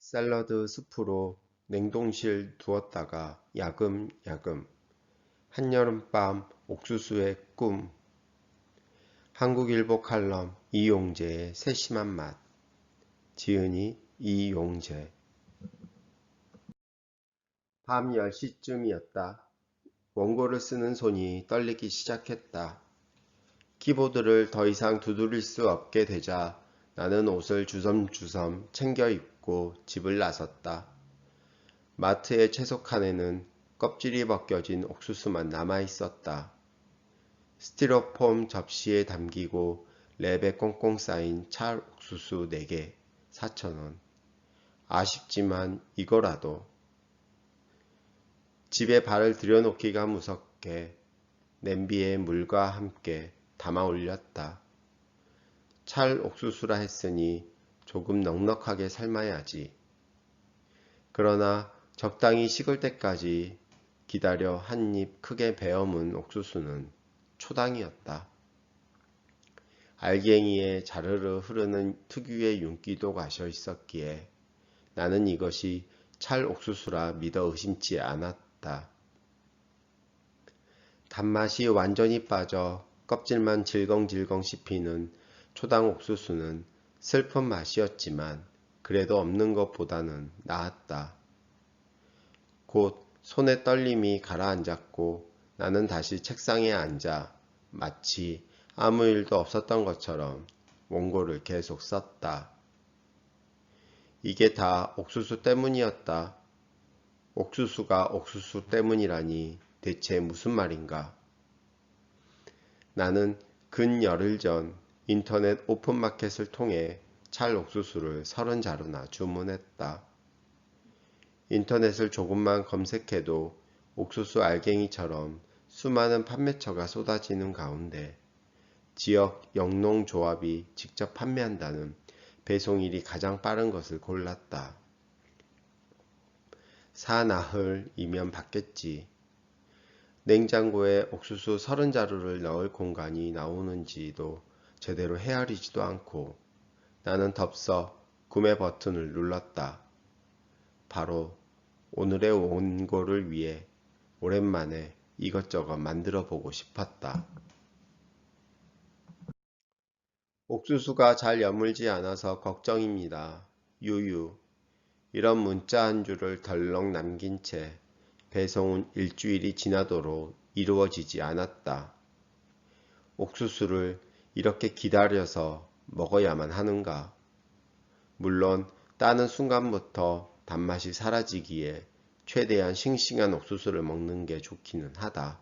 샐러드 스프로 냉동실 두었다가 야금야금. 한여름밤 옥수수의 꿈. 한국일보 칼럼 이용재의 세심한 맛. 지은이 이용재. 밤 10시쯤이었다. 원고를 쓰는 손이 떨리기 시작했다. 키보드를 더 이상 두드릴 수 없게 되자 나는 옷을 주섬주섬 챙겨 입고 집을 나섰다. 마트의 채소 칸에는 껍질이 벗겨진 옥수수만 남아 있었다. 스티로폼 접시에 담기고 랩에 꽁꽁 쌓인 찰 옥수수 4개, 4,000원. 아쉽지만 이거라도. 집에 발을 들여놓기가 무섭게 냄비에 물과 함께 담아 올렸다. 찰 옥수수라 했으니 조금 넉넉하게 삶아야지. 그러나 적당히 식을 때까지 기다려 한 입 크게 베어문 옥수수는 초당이었다. 알갱이에 자르르 흐르는 특유의 윤기도 가셔 있었기에 나는 이것이 찰 옥수수라 믿어 의심치 않았다. 단맛이 완전히 빠져 껍질만 질겅질겅 씹히는 초당 옥수수는 슬픈 맛이었지만 그래도 없는 것보다는 나았다. 곧 손의 떨림이 가라앉았고 나는 다시 책상에 앉아 마치 아무 일도 없었던 것처럼 원고를 계속 썼다. 이게 다 옥수수 때문이었다. 옥수수가 옥수수 때문이라니 대체 무슨 말인가? 나는 근 열흘 전 인터넷 오픈마켓을 통해 찰 옥수수를 30자루나 주문했다. 인터넷을 조금만 검색해도 옥수수 알갱이처럼 수많은 판매처가 쏟아지는 가운데 지역 영농조합이 직접 판매한다는 배송일이 가장 빠른 것을 골랐다. 사나흘이면 받겠지. 냉장고에 옥수수 30자루를 넣을 공간이 나오는지도 제대로 헤아리지도 않고 나는 덥석 구매 버튼을 눌렀다. 바로 오늘의 원고를 위해 오랜만에 이것저것 만들어 보고 싶었다. 옥수수가 잘 여물지 않아서 걱정입니다. 유유. 이런 문자 한 줄을 덜렁 남긴 채 배송은 일주일이 지나도록 이루어지지 않았다. 옥수수를 이렇게 기다려서 먹어야만 하는가? 물론 따는 순간부터 단맛이 사라지기에 최대한 싱싱한 옥수수를 먹는 게 좋기는 하다.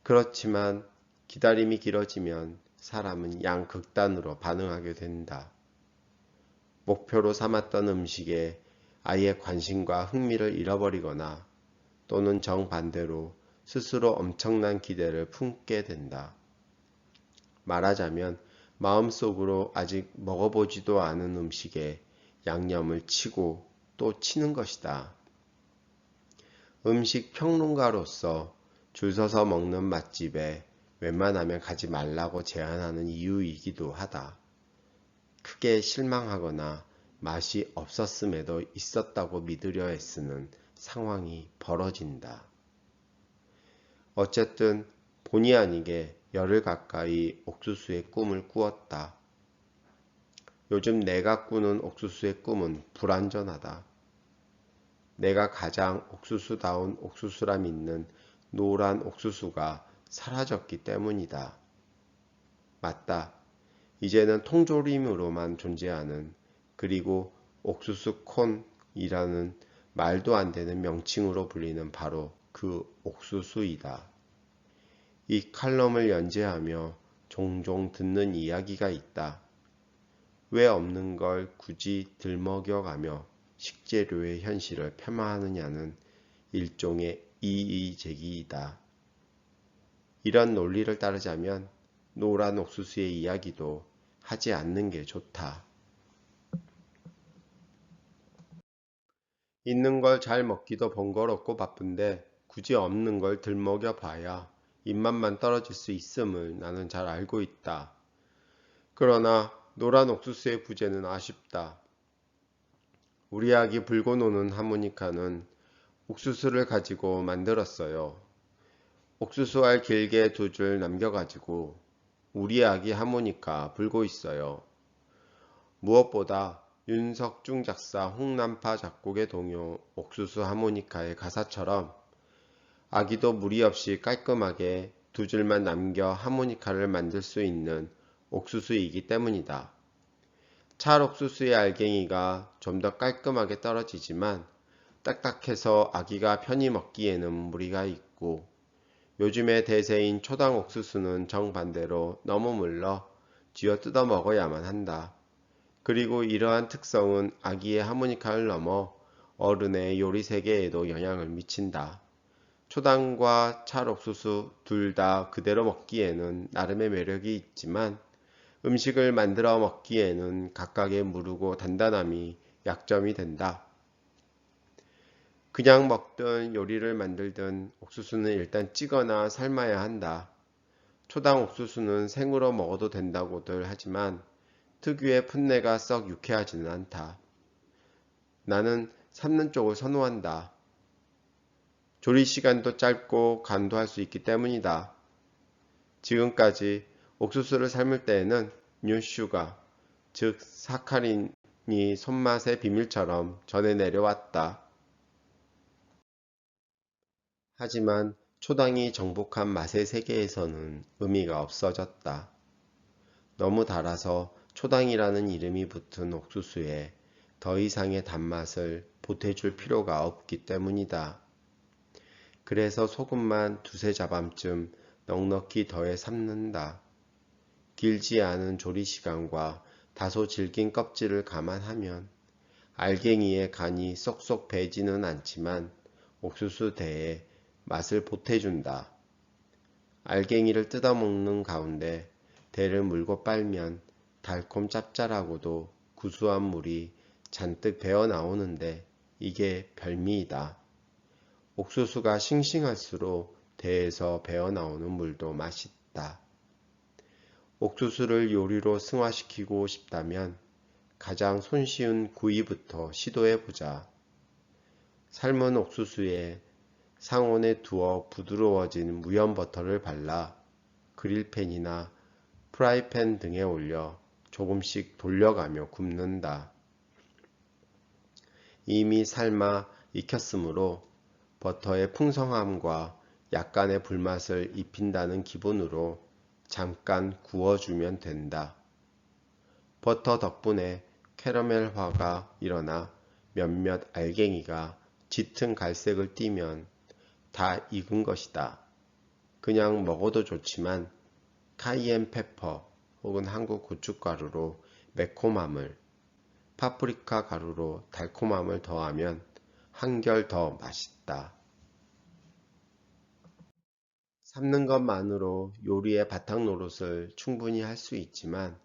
그렇지만 기다림이 길어지면 사람은 양극단으로 반응하게 된다. 목표로 삼았던 음식에 아예 관심과 흥미를 잃어버리거나 또는 정반대로 스스로 엄청난 기대를 품게 된다. 말하자면 마음속으로 아직 먹어보지도 않은 음식에 양념을 치고 또 치는 것이다. 음식 평론가로서 줄 서서 먹는 맛집에 웬만하면 가지 말라고 제안하는 이유이기도 하다. 크게 실망하거나 맛이 없었음에도 있었다고 믿으려 애쓰는 상황이 벌어진다. 어쨌든 본의 아니게 열흘 가까이 옥수수의 꿈을 꾸었다. 요즘 내가 꾸는 옥수수의 꿈은 불완전하다. 내가 가장 옥수수다운 옥수수라 믿는 노란 옥수수가 사라졌기 때문이다. 맞다. 이제는 통조림으로만 존재하는 그리고 옥수수콘이라는 말도 안 되는 명칭으로 불리는 바로 그 옥수수이다. 이 칼럼을 연재하며 종종 듣는 이야기가 있다. 왜 없는 걸 굳이 들먹여가며 식재료의 현실을 폄하하느냐는 일종의 이의제기이다. 이런 논리를 따르자면 노란 옥수수의 이야기도 하지 않는 게 좋다. 있는 걸 잘 먹기도 번거롭고 바쁜데 굳이 없는 걸 들먹여 봐야 입맛만 떨어질 수 있음을 나는 잘 알고 있다. 그러나 노란 옥수수의 부재는 아쉽다. 우리 아기 불고 노는 하모니카는 옥수수를 가지고 만들었어요. 옥수수알 길게 2줄 남겨가지고 우리 아기 하모니카 불고 있어요. 무엇보다 윤석중 작사 홍남파 작곡의 동요 옥수수 하모니카의 가사처럼 아기도 무리 없이 깔끔하게 2줄만 남겨 하모니카를 만들 수 있는 옥수수이기 때문이다. 찰옥수수의 알갱이가 좀 더 깔끔하게 떨어지지만 딱딱해서 아기가 편히 먹기에는 무리가 있고 요즘의 대세인 초당 옥수수는 정반대로 너무 물러 쥐어 뜯어 먹어야만 한다. 그리고 이러한 특성은 아기의 하모니카를 넘어 어른의 요리 세계에도 영향을 미친다. 초당과 찰옥수수 둘 다 그대로 먹기에는 나름의 매력이 있지만 음식을 만들어 먹기에는 각각의 무르고 단단함이 약점이 된다. 그냥 먹든 요리를 만들든 옥수수는 일단 찌거나 삶아야 한다. 초당 옥수수는 생으로 먹어도 된다고들 하지만 특유의 풋내가 썩 유쾌하지는 않다. 나는 삶는 쪽을 선호한다. 조리 시간도 짧고 간도 할 수 있기 때문이다. 지금까지 옥수수를 삶을 때에는 뉴슈가, 즉 사카린이 손맛의 비밀처럼 전해 내려왔다. 하지만 초당이 정복한 맛의 세계에서는 의미가 없어졌다. 너무 달아서 초당이라는 이름이 붙은 옥수수에 더 이상의 단맛을 보태줄 필요가 없기 때문이다. 그래서 소금만 2~3자밤쯤 넉넉히 더해 삶는다. 길지 않은 조리 시간과 다소 질긴 껍질을 감안하면 알갱이의 간이 쏙쏙 배지는 않지만 옥수수 대에 맛을 보태준다. 알갱이를 뜯어먹는 가운데 대를 물고 빨면 달콤 짭짤하고도 구수한 물이 잔뜩 배어 나오는데 이게 별미이다. 옥수수가 싱싱할수록 대에서 배어 나오는 물도 맛있다. 옥수수를 요리로 승화시키고 싶다면 가장 손쉬운 구이부터 시도해보자. 삶은 옥수수에 상온에 두어 부드러워진 무염 버터를 발라 그릴팬이나 프라이팬 등에 올려 조금씩 돌려가며 굽는다. 이미 삶아 익혔으므로 버터의 풍성함과 약간의 불맛을 입힌다는 기분으로 잠깐 구워주면 된다. 버터 덕분에 캐러멜화가 일어나 몇몇 알갱이가 짙은 갈색을 띠면 다 익은 것이다. 그냥 먹어도 좋지만 카이엔 페퍼 혹은 한국 고춧가루로 매콤함을, 파프리카 가루로 달콤함을 더하면 한결 더 맛있다. 삶는 것만으로 요리의 바탕 노릇을 충분히 할 수 있지만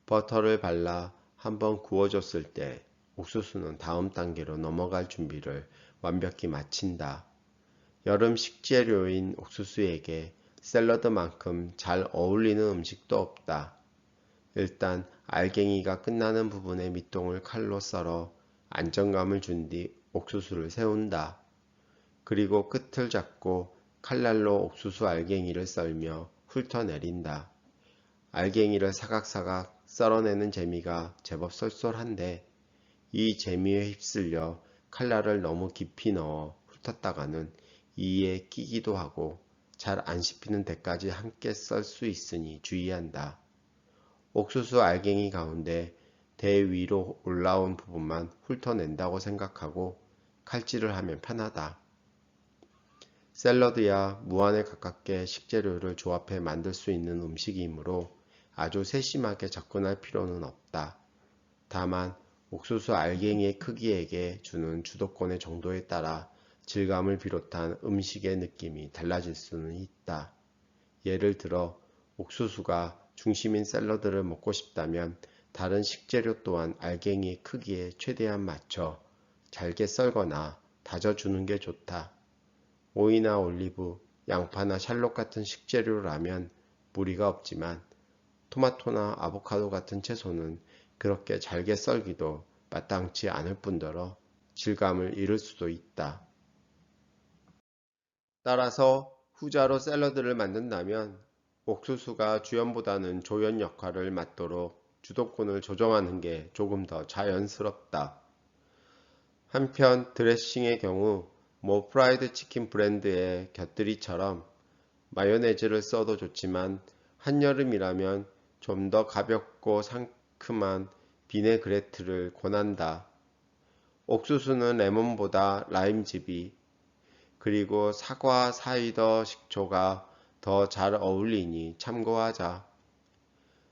버터를 발라 한번 구워줬을 때 옥수수는 다음 단계로 넘어갈 준비를 완벽히 마친다. 여름 식재료인 옥수수에게 샐러드만큼 잘 어울리는 음식도 없다. 일단 알갱이가 끝나는 부분의 밑동을 칼로 썰어 안정감을 준 뒤 옥수수를 세운다. 그리고 끝을 잡고 칼날로 옥수수 알갱이를 썰며 훑어내린다. 알갱이를 사각사각 썰어내는 재미가 제법 쏠쏠한데 이 재미에 휩쓸려 칼날을 너무 깊이 넣어 훑었다가는 이에 끼기도 하고 잘 안 씹히는 데까지 함께 썰 수 있으니 주의한다. 옥수수 알갱이 가운데 대 위로 올라온 부분만 훑어낸다고 생각하고 칼질을 하면 편하다. 샐러드야 무한에 가깝게 식재료를 조합해 만들 수 있는 음식이므로 아주 세심하게 접근할 필요는 없다. 다만 옥수수 알갱이의 크기에게 주는 주도권의 정도에 따라 질감을 비롯한 음식의 느낌이 달라질 수는 있다. 예를 들어 옥수수가 중심인 샐러드를 먹고 싶다면 다른 식재료 또한 알갱이의 크기에 최대한 맞춰 잘게 썰거나 다져주는 게 좋다. 오이나 올리브, 양파나 샬롯 같은 식재료라면 무리가 없지만 토마토나 아보카도 같은 채소는 그렇게 잘게 썰기도 마땅치 않을 뿐더러 질감을 잃을 수도 있다. 따라서 후자로 샐러드를 만든다면 옥수수가 주연보다는 조연 역할을 맡도록 주도권을 조정하는 게 조금 더 자연스럽다. 한편 드레싱의 경우 프라이드 치킨 브랜드의 곁들이처럼 마요네즈를 써도 좋지만 한여름이라면 좀 더 가볍고 상큼한 비네그레트를 권한다. 옥수수는 레몬보다 라임즙이 그리고 사과 사이더 식초가 더 잘 어울리니 참고하자.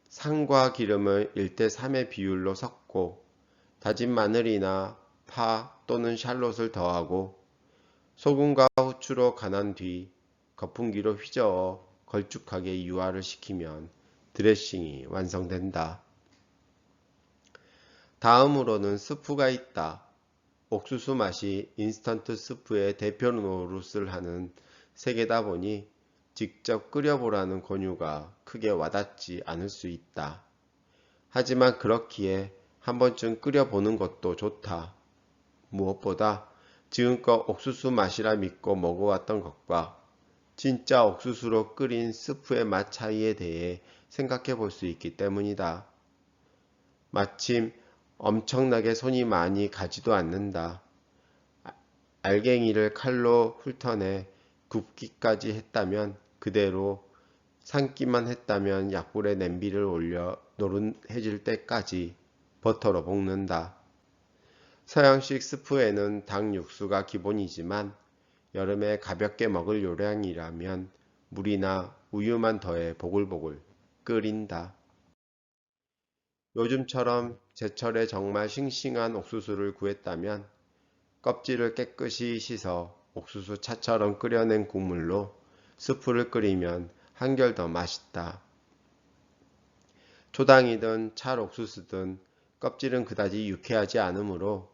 상과 기름을 1대3의 비율로 섞고 다진 마늘이나 파 또는 샬롯을 더하고 소금과 후추로 간한 뒤 거품기로 휘저어 걸쭉하게 유화를 시키면 드레싱이 완성된다. 다음으로는 스프가 있다. 옥수수 맛이 인스턴트 스프의 대표 노릇을 하는 세계다 보니 직접 끓여보라는 권유가 크게 와닿지 않을 수 있다. 하지만 그렇기에 한 번쯤 끓여보는 것도 좋다. 무엇보다 지금껏 옥수수 맛이라 믿고 먹어왔던 것과 진짜 옥수수로 끓인 스프의 맛 차이에 대해 생각해 볼 수 있기 때문이다. 마침 엄청나게 손이 많이 가지도 않는다. 알갱이를 칼로 훑어내 굽기까지 했다면 그대로 삶기만 했다면 약불에 냄비를 올려 노릇해질 때까지 버터로 볶는다. 서양식 스프에는 닭 육수가 기본이지만 여름에 가볍게 먹을 요량이라면 물이나 우유만 더해 보글보글 끓인다. 요즘처럼 제철에 정말 싱싱한 옥수수를 구했다면 껍질을 깨끗이 씻어 옥수수 차처럼 끓여낸 국물로 스프를 끓이면 한결 더 맛있다. 초당이든 찰옥수수든 껍질은 그다지 유쾌하지 않으므로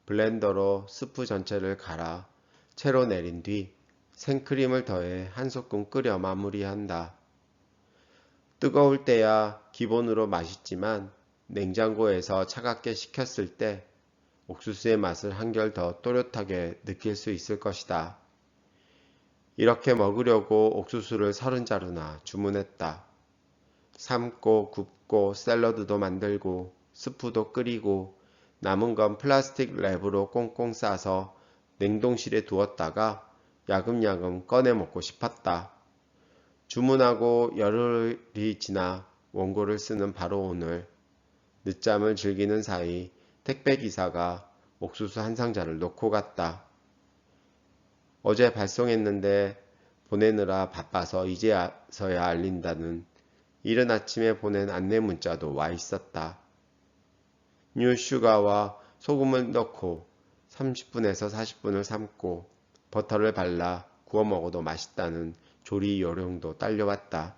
블렌더로 스프 전체를 갈아 채로 내린 뒤 생크림을 더해 한 소끔 끓여 마무리한다. 뜨거울 때야 기본으로 맛있지만 냉장고에서 차갑게 식혔을 때 옥수수의 맛을 한결 더 또렷하게 느낄 수 있을 것이다. 이렇게 먹으려고 옥수수를 30자루나 주문했다. 삶고 굽고 샐러드도 만들고 스프도 끓이고 남은 건 플라스틱 랩으로 꽁꽁 싸서 냉동실에 두었다가 야금야금 꺼내 먹고 싶었다. 주문하고 열흘이 지나 원고를 쓰는 바로 오늘 늦잠을 즐기는 사이 택배기사가 옥수수 한 상자를 놓고 갔다. 어제 발송했는데 보내느라 바빠서 이제서야 알린다는 이른 아침에 보낸 안내 문자도 와 있었다. 뉴슈가와 소금을 넣고 30분에서 40분을 삶고 버터를 발라 구워 먹어도 맛있다는 조리 요령도 딸려왔다.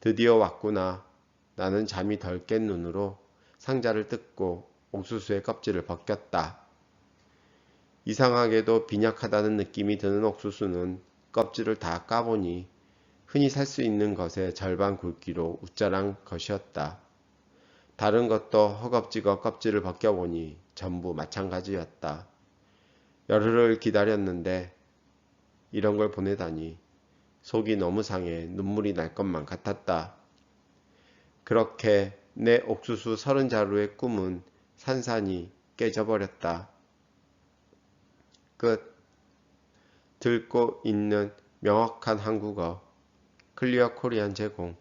드디어 왔구나. 나는 잠이 덜 깬 눈으로 상자를 뜯고 옥수수의 껍질을 벗겼다. 이상하게도 빈약하다는 느낌이 드는 옥수수는 껍질을 다 까보니 흔히 살 수 있는 것의 절반 굵기로 우짜란 것이었다. 다른 것도 허겁지겁 껍질을 벗겨보니 전부 마찬가지였다. 열흘을 기다렸는데 이런 걸 보내다니 속이 너무 상해 눈물이 날 것만 같았다. 그렇게 내 옥수수 30자루의 꿈은 산산이 깨져버렸다. 끝. 듣고 있는 명확한 한국어 클리어 코리안 제공